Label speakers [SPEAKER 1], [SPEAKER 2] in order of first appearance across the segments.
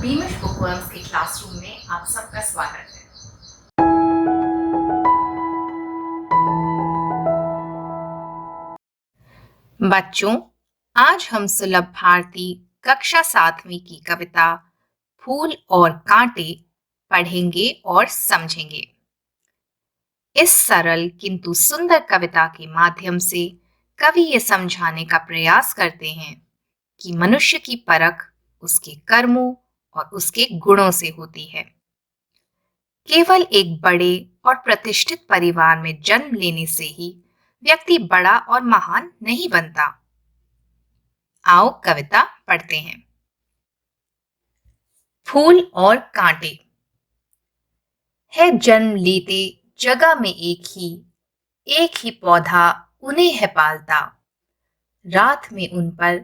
[SPEAKER 1] बीमिश bookworms के classroom में आप सबका स्वागत है। बच्चों, आज हम सुलभ भारती कक्षा 7वीं की कविता फूल और कांटे पढ़ेंगे और समझेंगे। इस सरल किंतु सुंदर कविता के माध्यम से कवि ये समझाने का प्रयास करते हैं कि मनुष्य की परख उसके कर्मों और उसके गुणों से होती है। केवल एक बड़े और प्रतिष्ठित परिवार में जन्म लेने से ही व्यक्ति बड़ा और महान नहीं बनता। आओ कविता पढ़ते हैं। फूल और कांटे। है जन्म लेते जगह में एक ही पौधा उन्हें है पालता। रात में उन पर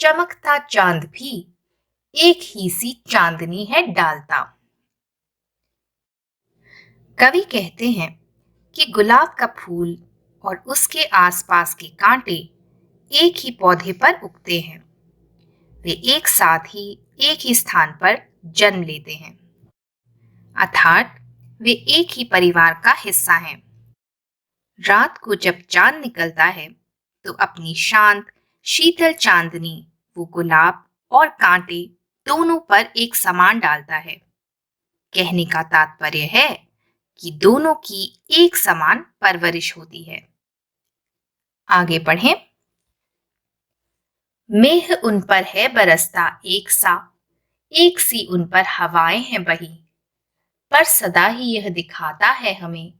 [SPEAKER 1] चमकता चांद भी एक ही सी चांदनी है डालता। कवि कहते हैं कि गुलाब का फूल और उसके आसपास के कांटे एक ही पौधे पर उगते हैं। वे एक साथ ही एक ही स्थान पर जन्म लेते हैं, अर्थात वे एक ही परिवार का हिस्सा हैं। रात को जब चांद निकलता है तो अपनी शांत शीतल चांदनी वो गुलाब और कांटे दोनों पर एक समान डालता है। कहने का तात्पर्य है कि दोनों की एक समान परवरिश होती है। आगे पढ़ें। मेघ उन पर है बरसता एक सी उन पर हवाएं हैं बही, पर सदा ही यह दिखाता है हमें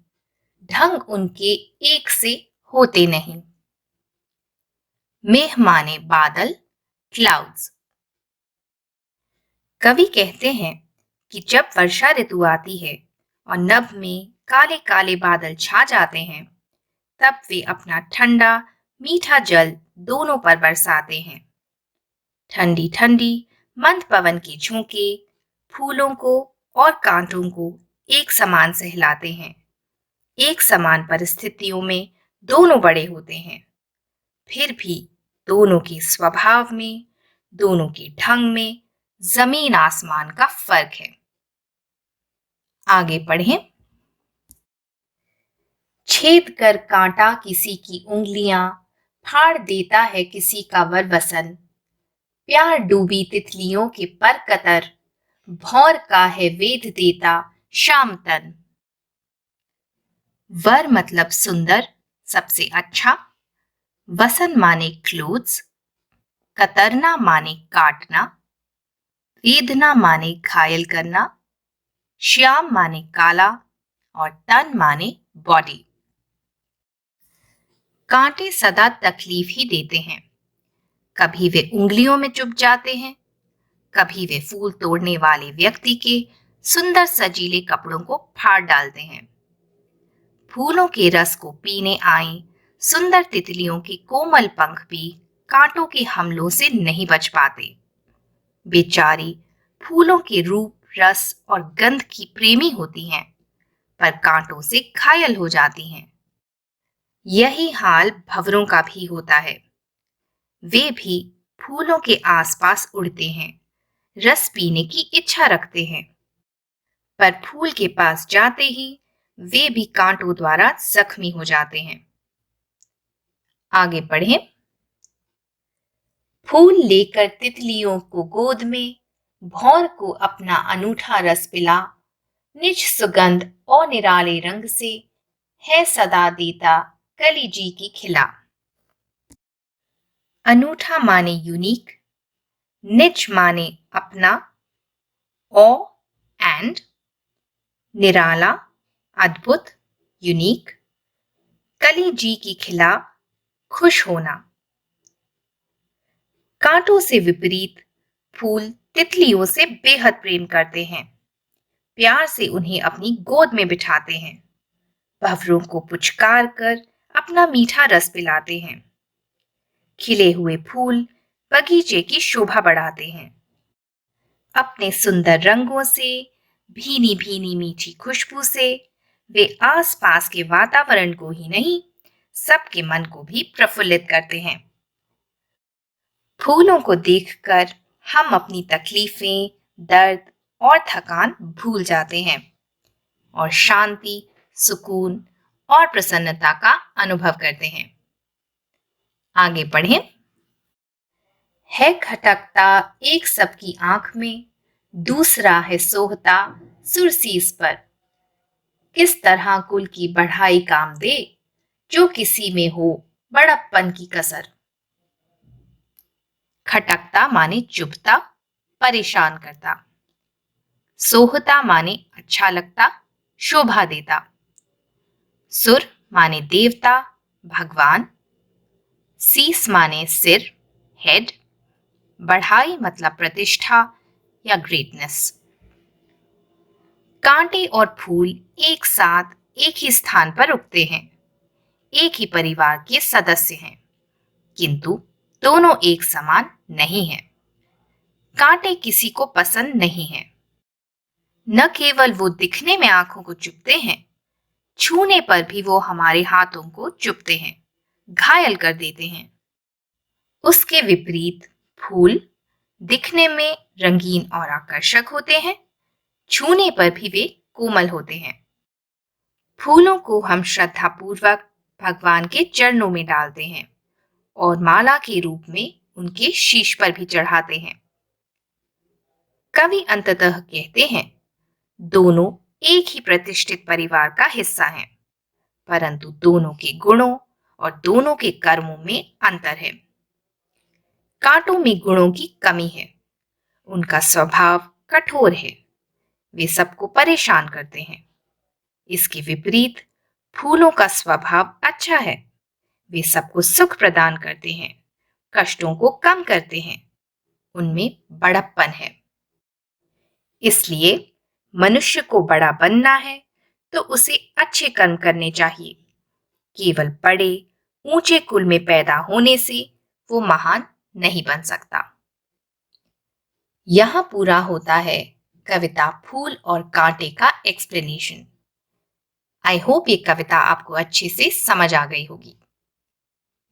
[SPEAKER 1] ढंग उनके एक से होते नहीं। मेघ माने बादल, क्लाउड्स। कवि कहते हैं कि जब वर्षा ऋतु आती है और नभ में काले काले बादल छा जाते हैं, तब वे अपना ठंडा मीठा जल दोनों पर बरसाते हैं। ठंडी ठंडी मंद पवन के झोंके फूलों को और कांटों को एक समान सहलाते हैं। एक समान परिस्थितियों में दोनों बड़े होते हैं, फिर भी दोनों के स्वभाव में, दोनों के ढंग में जमीन आसमान का फर्क है। आगे पढ़ें। छेद कर कांटा किसी की उंगलियां, फाड़ देता है किसी का वर वसन। प्यार डूबी तितलियों के पर कतर, भौर का है वेद देता शाम तन। वर मतलब सुंदर, सबसे अच्छा। वसन माने क्लोथ्स। कतरना माने काटना। वेदना माने घायल करना। श्याम माने काला और तन माने बॉडी। कांटे सदा तकलीफ ही देते हैं। कभी वे उंगलियों में चुभ जाते हैं, कभी वे फूल तोड़ने वाले व्यक्ति के सुंदर सजीले कपड़ों को फाड़ डालते हैं। फूलों के रस को पीने आई सुंदर तितलियों के कोमल पंख भी कांटों के हमलों से नहीं बच पाते। बेचारी फूलों के रूप, रस और गंध की प्रेमी होती हैं, पर कांटों से घायल हो जाती हैं। यही हाल भंवरों का भी होता है। वे भी फूलों के आसपास उड़ते हैं, रस पीने की इच्छा रखते हैं, पर फूल के पास जाते ही वे भी कांटों द्वारा जख्मी हो जाते हैं। आगे पढ़ें। फूल लेकर तितलियों को गोद में, भौर को अपना अनूठा रस पिला। निज सुगंध और निराले रंग से है सदा देता कली जी की खिला। अनूठा माने यूनिक, निज माने अपना, ओ एंड, निराला अद्भुत यूनिक, कली जी की खिला खुश होना। कांटों से विपरीत फूल तितलियों से बेहद प्रेम करते हैं, प्यार से उन्हें अपनी गोद में बिठाते हैं, भंवरों को पुचकार कर अपना मीठा रस पिलाते हैं। खिले हुए फूल बगीचे की शोभा बढ़ाते हैं। अपने सुंदर रंगों से, भीनी भीनी मीठी खुशबू से वे आसपास के वातावरण को ही नहीं, सबके मन को भी प्रफुल्लित करते हैं। फूलों को देखकर हम अपनी तकलीफें, दर्द और थकान भूल जाते हैं और शांति, सुकून और प्रसन्नता का अनुभव करते हैं। आगे पढ़ें। है खटकता एक सबकी आंख में, दूसरा है सोहता सुरसीस पर। किस तरह कुल की बढ़ाई काम दे, जो किसी में हो बड़प्पन की कसर। खटकता माने चुभता, परेशान करता। सोहता माने अच्छा लगता, शोभा देता। सुर माने देवता, भगवान। सीस माने सिर, हेड। बढ़ाई मतलब प्रतिष्ठा या ग्रेटनेस। कांटे और फूल एक साथ एक ही स्थान पर उगते हैं, एक ही परिवार के सदस्य हैं, किंतु दोनों एक समान नहीं हैं। कांटे किसी को पसंद नहीं हैं। न केवल वो दिखने में आंखों को चुभते हैं, छूने पर भी वो हमारे हाथों को चुभते हैं, घायल कर देते हैं। उसके विपरीत फूल दिखने में रंगीन और आकर्षक होते हैं, छूने पर भी वे कोमल होते हैं। फूलों को हम श्रद्धापूर्वक भगवान के चरणों में डालते हैं और माला के रूप में उनके शीश पर भी चढ़ाते हैं। कवि अंततः कहते हैं, दोनों एक ही प्रतिष्ठित परिवार का हिस्सा हैं, परंतु दोनों के गुणों और दोनों के कर्मों में अंतर है। कांटों में गुणों की कमी है, उनका स्वभाव कठोर है, वे सबको परेशान करते हैं। इसके विपरीत फूलों का स्वभाव अच्छा है, वे सबको सुख प्रदान करते हैं, कष्टों को कम करते हैं, उनमें बड़प्पन है। इसलिए मनुष्य को बड़ा बनना है तो उसे अच्छे कर्म करने चाहिए। केवल बड़े ऊंचे कुल में पैदा होने से वो महान नहीं बन सकता। यहां पूरा होता है कविता फूल और कांटे का एक्सप्लेनेशन। आई होप ये कविता आपको अच्छे से समझ आ गई होगी।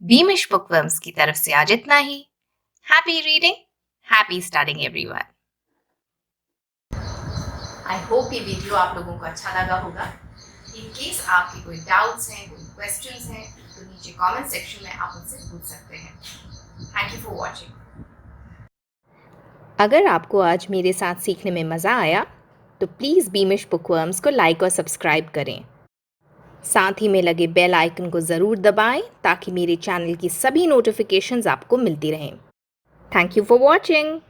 [SPEAKER 1] बीमिश बुकवर्म्स की तरफ से आज इतना ही। Happy reading, happy starting everyone. I hope ये वीडियो आप लोगों को अच्छा लगा होगा। इन केस आपके कोई डाउट्स हैं, कोई क्वेश्चंस हैं, तो नीचे कमेंट सेक्शन में आप मुझसे पूछ सकते हैं। Thank you for watching. अगर आपको आज मेरे साथ सीखने में मज़ा आया तो प्लीज़ बीमिश बुकवर्म्स को लाइक और सब्सक्राइब करें। साथ ही में लगे बेल आइकन को ज़रूर दबाएं ताकि मेरे चैनल की सभी नोटिफिकेशंस आपको मिलती रहें। Thank you for watching.